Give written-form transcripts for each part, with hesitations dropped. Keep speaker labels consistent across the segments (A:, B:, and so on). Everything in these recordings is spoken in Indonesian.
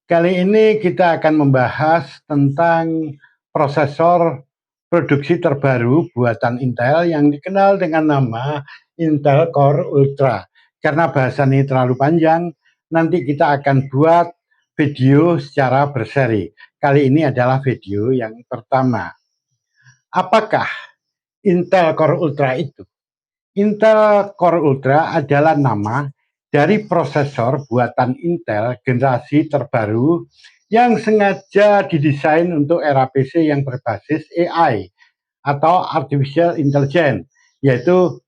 A: Kali ini kita akan membahas tentang prosesor produksi terbaru buatan Intel yang dikenal dengan nama Intel Core Ultra. Karena bahasan ini terlalu panjang, nanti kita akan buat video secara berseri. Kali ini adalah video yang pertama. Apakah Intel Core Ultra itu? Intel Core Ultra adalah nama dari prosesor buatan Intel generasi terbaru yang sengaja didesain untuk era PC yang berbasis AI atau Artificial Intelligence, yaitu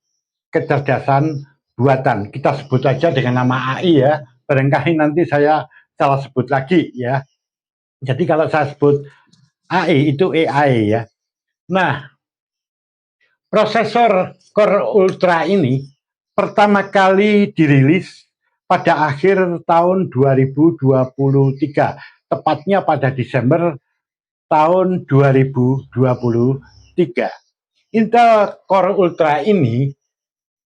A: kecerdasan buatan. Kita sebut aja dengan nama AI ya, barangkali nanti saya salah sebut lagi ya. Jadi kalau saya sebut AI itu AI ya. Nah, prosesor Core Ultra ini pertama kali dirilis pada akhir tahun 2023, tepatnya pada Desember tahun 2023. Intel Core Ultra ini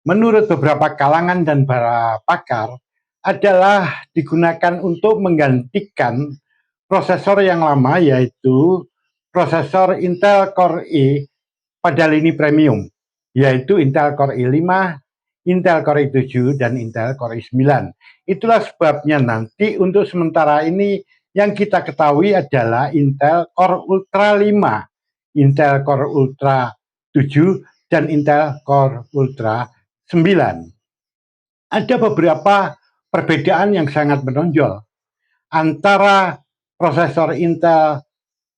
A: menurut beberapa kalangan dan para pakar adalah digunakan untuk menggantikan prosesor yang lama, yaitu prosesor Intel Core i pada lini premium, yaitu Intel Core i5, Intel Core i7, dan Intel Core i9. Itulah sebabnya nanti untuk sementara ini yang kita ketahui adalah Intel Core Ultra 5, Intel Core Ultra 7, dan Intel Core Ultra 9. Ada beberapa perbedaan yang sangat menonjol antara prosesor Intel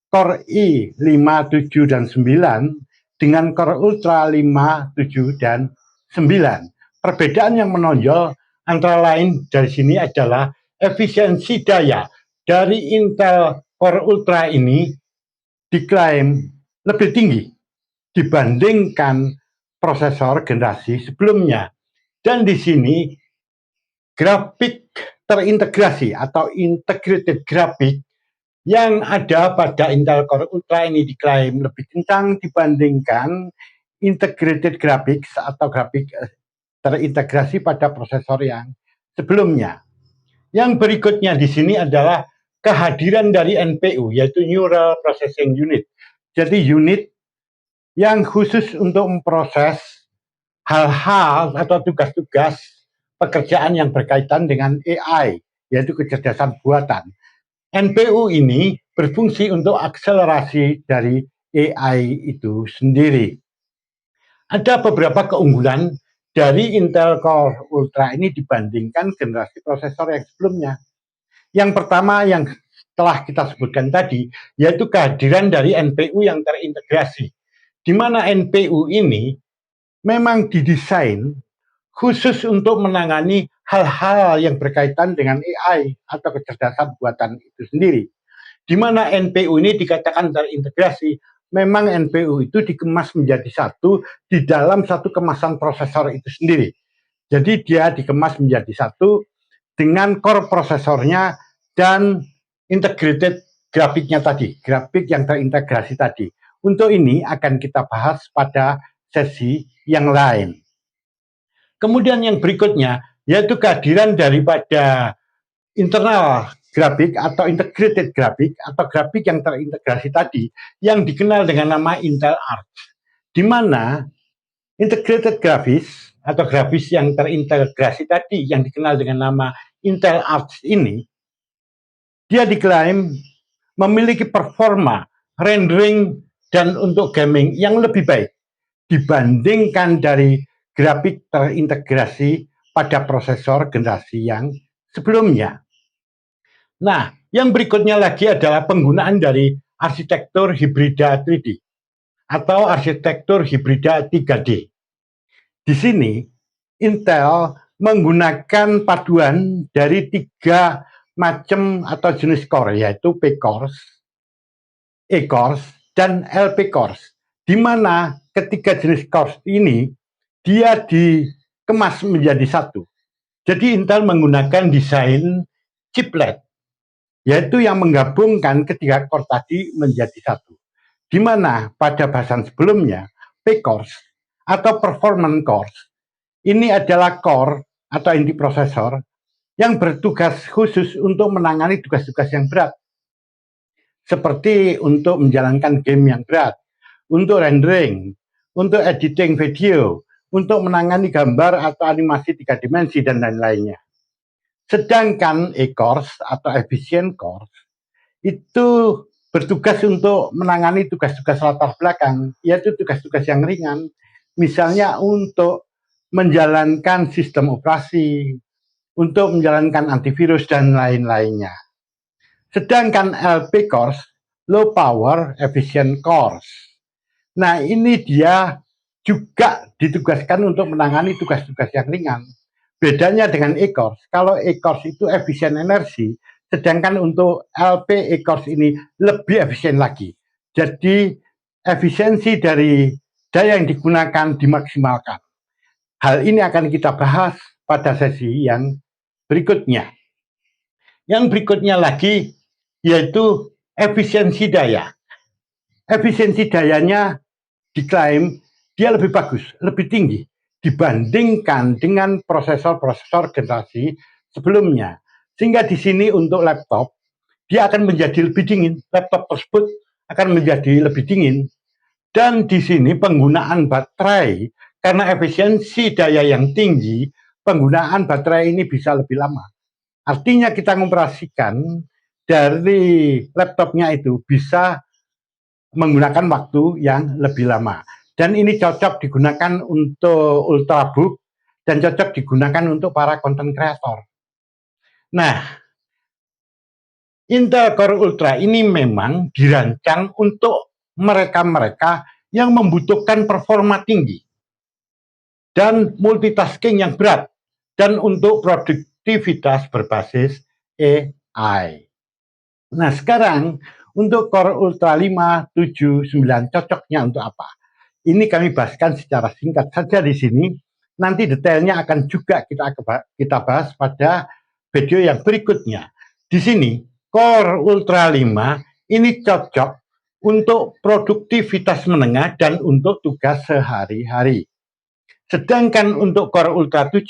A: Core i5, 7, dan 9 dengan Core Ultra 5, 7, dan 9. Perbedaan yang menonjol antara lain dari sini adalah efisiensi daya dari Intel Core Ultra ini diklaim lebih tinggi dibandingkan prosesor generasi sebelumnya. Dan di sini grafik terintegrasi atau integrated graphic yang ada pada Intel Core Ultra ini diklaim lebih kencang dibandingkan integrated graphics atau grafik terintegrasi pada prosesor yang sebelumnya. Yang berikutnya di sini adalah kehadiran dari NPU, yaitu Neural Processing Unit. Jadi unit yang khusus untuk memproses hal-hal atau tugas-tugas pekerjaan yang berkaitan dengan AI, yaitu kecerdasan buatan. NPU ini berfungsi untuk akselerasi dari AI itu sendiri. Ada beberapa keunggulan dari Intel Core Ultra ini dibandingkan generasi prosesor yang sebelumnya. Yang pertama yang telah kita sebutkan tadi, yaitu kehadiran dari NPU yang terintegrasi, di mana NPU ini memang didesain khusus untuk menangani hal-hal yang berkaitan dengan AI atau kecerdasan buatan itu sendiri. Di mana NPU ini dikatakan terintegrasi, memang NPU itu dikemas menjadi satu di dalam satu kemasan prosesor itu sendiri. Jadi dia dikemas menjadi satu dengan core prosesornya dan integrated grafiknya tadi, grafik yang terintegrasi tadi. Untuk ini akan kita bahas pada sesi yang lain. Kemudian yang berikutnya yaitu kehadiran daripada internal grafik atau integrated grafik atau grafik yang terintegrasi tadi yang dikenal dengan nama Intel Arcs, di mana integrated graphics atau grafis yang terintegrasi tadi yang dikenal dengan nama Intel Arcs ini, dia diklaim memiliki performa rendering dan untuk gaming yang lebih baik dibandingkan dari grafik terintegrasi pada prosesor generasi yang sebelumnya. Nah, yang berikutnya lagi adalah penggunaan dari arsitektur hibrida 3D atau arsitektur hibrida 3D. Di sini, Intel menggunakan paduan dari 3 macam atau jenis core, yaitu P-cores, E-cores, dan LP-cores, di mana ketiga jenis cores ini dia dikemas menjadi satu. Jadi Intel menggunakan desain chiplet, yaitu yang menggabungkan ketiga core tadi menjadi satu. Di mana pada bahasan sebelumnya, P-cores atau performance cores ini adalah core atau inti prosesor yang bertugas khusus untuk menangani tugas-tugas yang berat, seperti untuk menjalankan game yang berat, untuk rendering, untuk editing video, untuk menangani gambar atau animasi 3 dimensi, dan lain-lainnya. Sedangkan E-Course atau Efficient Course itu bertugas untuk menangani tugas-tugas latar belakang, yaitu tugas-tugas yang ringan, misalnya untuk menjalankan sistem operasi, untuk menjalankan antivirus, dan lain-lainnya. Sedangkan LP Course, Low Power Efficient Course. Nah, ini dia juga ditugaskan untuk menangani tugas-tugas yang ringan. Bedanya dengan E-Course, kalau E-Course itu efisien energi, sedangkan untuk LP E-Course ini lebih efisien lagi. Jadi efisiensi dari daya yang digunakan dimaksimalkan. Hal ini akan kita bahas pada sesi yang berikutnya. Yang berikutnya lagi yaitu efisiensi daya. Efisiensi dayanya diklaim dia lebih bagus, lebih tinggi dibandingkan dengan prosesor-prosesor generasi sebelumnya. Sehingga di sini untuk laptop, dia akan menjadi lebih dingin. Laptop tersebut akan menjadi lebih dingin. Dan di sini penggunaan baterai, karena efisiensi daya yang tinggi, penggunaan baterai ini bisa lebih lama. Artinya kita mengoperasikan dari laptopnya itu bisa menggunakan waktu yang lebih lama. Dan ini cocok digunakan untuk ultrabook dan cocok digunakan untuk para content creator. Nah, Intel Core Ultra ini memang dirancang untuk mereka-mereka yang membutuhkan performa tinggi dan multitasking yang berat, dan untuk produktivitas berbasis AI. Nah, sekarang untuk Core Ultra 5, 7, 9 cocoknya untuk apa? Ini kami bahaskan secara singkat saja di sini. Nanti detailnya akan juga kita bahas pada video yang berikutnya. Di sini Core Ultra 5 ini cocok untuk produktivitas menengah dan untuk tugas sehari-hari. Sedangkan untuk Core Ultra 7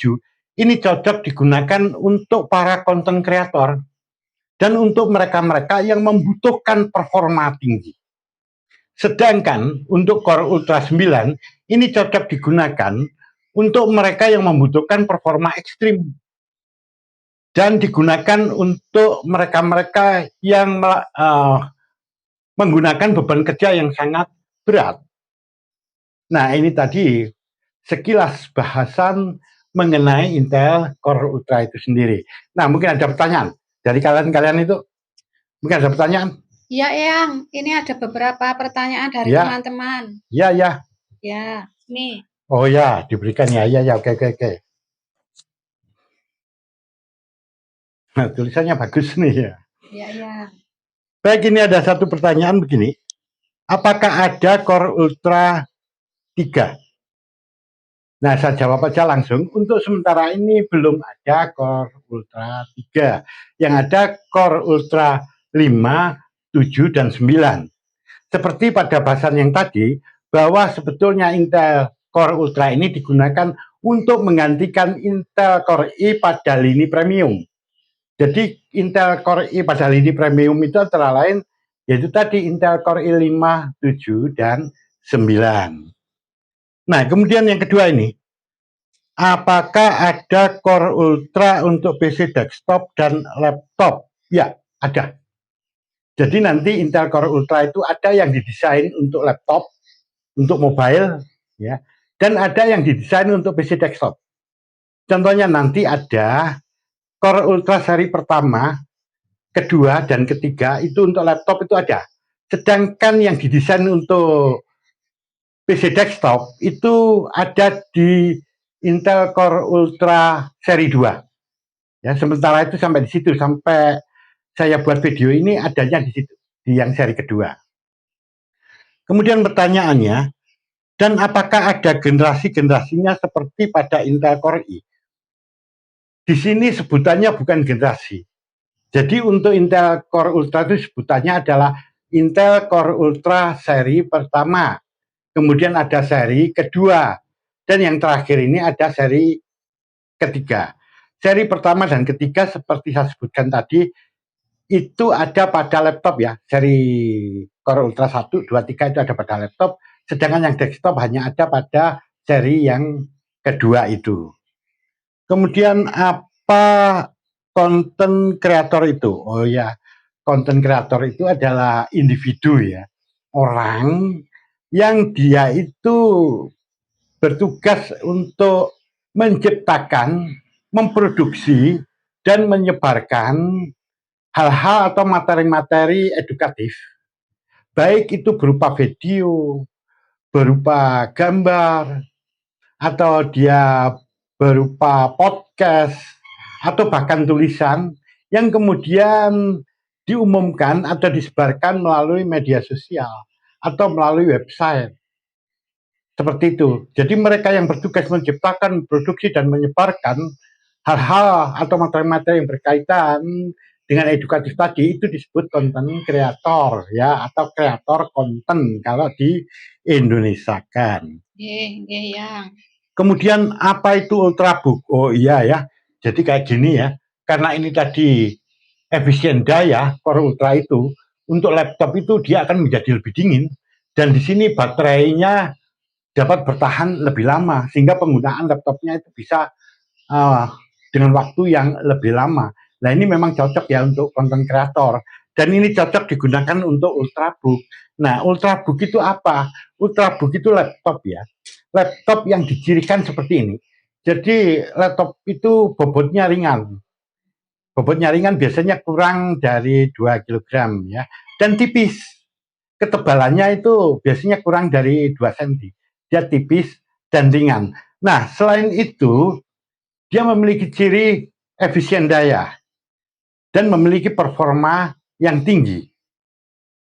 A: ini cocok digunakan untuk para content creator dan untuk mereka-mereka yang membutuhkan performa tinggi. Sedangkan untuk Core Ultra 9 ini cocok digunakan untuk mereka yang membutuhkan performa ekstrim dan digunakan untuk mereka-mereka yang menggunakan beban kerja yang sangat berat. Nah, ini tadi sekilas bahasan mengenai Intel Core Ultra itu sendiri. Nah, mungkin ada pertanyaan dari kalian-kalian itu? Mungkin ada pertanyaan?
B: Ya, Yang. Ini ada beberapa pertanyaan dari teman-teman.
A: Ya, ya.
B: Ya, nih.
A: Oh ya, diberikan ya. Ya, ya. Oke. Nah, tulisannya bagus nih ya.
B: Ya.
A: Baik, ini ada satu pertanyaan begini. Apakah ada Core Ultra 3? Nah, saya jawab aja langsung. Untuk sementara ini belum ada Core Ultra 3. Yang ada Core Ultra 5, 7, dan 9. Seperti pada bahasan yang tadi, bahwa sebetulnya Intel Core Ultra ini digunakan untuk menggantikan Intel Core i pada lini premium. Jadi Intel Core i pada lini premium itu antara lain yaitu tadi Intel Core i5, 7, dan 9. Nah, kemudian yang kedua ini, apakah ada Core Ultra untuk PC desktop dan laptop? Ya, ada. Jadi nanti Intel Core Ultra itu ada yang didesain untuk laptop, untuk mobile, ya, dan ada yang didesain untuk PC desktop. Contohnya nanti ada Core Ultra seri pertama, kedua, dan ketiga itu untuk laptop itu ada. Sedangkan yang didesain untuk PC desktop itu ada di Intel Core Ultra seri 2. Ya, sementara itu sampai di situ, sampai saya buat video ini adanya di situ, di yang seri kedua. Kemudian pertanyaannya, dan apakah ada generasi-generasinya seperti pada Intel Core i? Di sini sebutannya bukan generasi. Jadi untuk Intel Core Ultra itu sebutannya adalah Intel Core Ultra seri pertama. Kemudian ada seri kedua. Dan yang terakhir ini ada seri ketiga. seri pertama dan ketiga seperti saya sebutkan tadi itu ada pada laptop ya. Seri Core Ultra 1, 2, 3 itu ada pada laptop, sedangkan yang desktop hanya ada pada seri yang kedua itu. Kemudian apa konten kreator itu? Oh ya, konten kreator itu adalah individu ya. Orang yang dia itu bertugas untuk menciptakan, memproduksi, dan menyebarkan hal-hal atau materi-materi edukatif, baik itu berupa video, berupa gambar, atau dia berupa podcast, atau bahkan tulisan yang kemudian diumumkan atau disebarkan melalui media sosial atau melalui website. Seperti itu. Jadi mereka yang bertugas menciptakan, produksi, dan menyebarkan hal-hal atau materi-materi yang berkaitan dengan edukatif tadi itu disebut konten kreator ya, atau kreator konten kalau di Indonesia kan.
B: Yang.
A: Kemudian apa itu ultrabook? Oh iya ya. Jadi kayak gini ya. Karena ini tadi efisien daya Core Ultra itu untuk laptop itu dia akan menjadi lebih dingin dan di sini baterainya dapat bertahan lebih lama sehingga penggunaan laptopnya itu bisa dengan waktu yang lebih lama. Nah ini memang cocok ya untuk konten kreator dan ini cocok digunakan untuk ultrabook. Nah ultrabook itu apa? Ultrabook itu laptop ya, laptop yang dicirikan seperti ini. Jadi laptop itu bobotnya ringan. Bobotnya ringan biasanya kurang dari 2 kg ya dan tipis. Ketebalannya itu biasanya kurang dari 2 cm. Dia tipis dan ringan. Nah, selain itu, dia memiliki ciri efisien daya dan memiliki performa yang tinggi.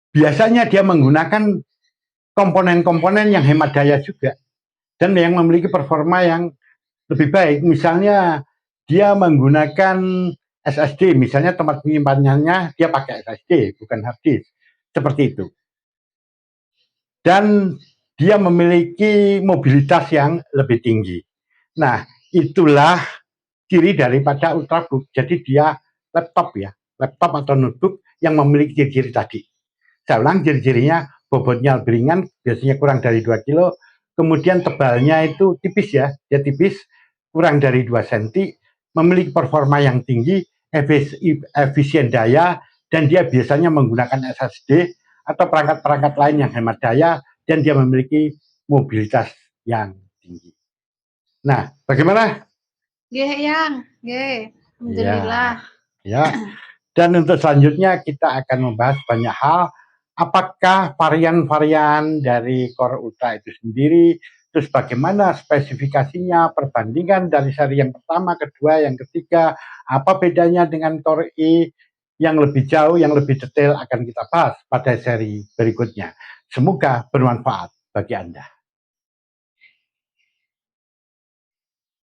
A: Biasanya dia menggunakan komponen-komponen yang hemat daya juga dan yang memiliki performa yang lebih baik. Misalnya dia menggunakan SSD, misalnya tempat penyimpanannya dia pakai SSD, bukan hard disk. Seperti itu. Dan dia memiliki mobilitas yang lebih tinggi. Nah, itulah ciri daripada ultrabook. Jadi dia laptop ya, laptop atau notebook yang memiliki ciri-ciri tadi. Saya ulang, ciri-cirinya bobotnya lebih ringan, biasanya kurang dari 2 kilo, kemudian tebalnya itu tipis ya, dia tipis, kurang dari 2 cm, memiliki performa yang tinggi, efisien daya, dan dia biasanya menggunakan SSD atau perangkat-perangkat lain yang hemat daya, dan dia memiliki mobilitas yang tinggi. Nah, bagaimana?
B: Yang. Alhamdulillah.
A: Ya. Dan untuk selanjutnya kita akan membahas banyak hal. Apakah varian-varian dari Core Ultra itu sendiri, terus bagaimana spesifikasinya, perbandingan dari seri yang pertama, kedua, yang ketiga, apa bedanya dengan Core i yang lebih jauh, yang lebih detail akan kita bahas pada seri berikutnya. Semoga bermanfaat bagi Anda.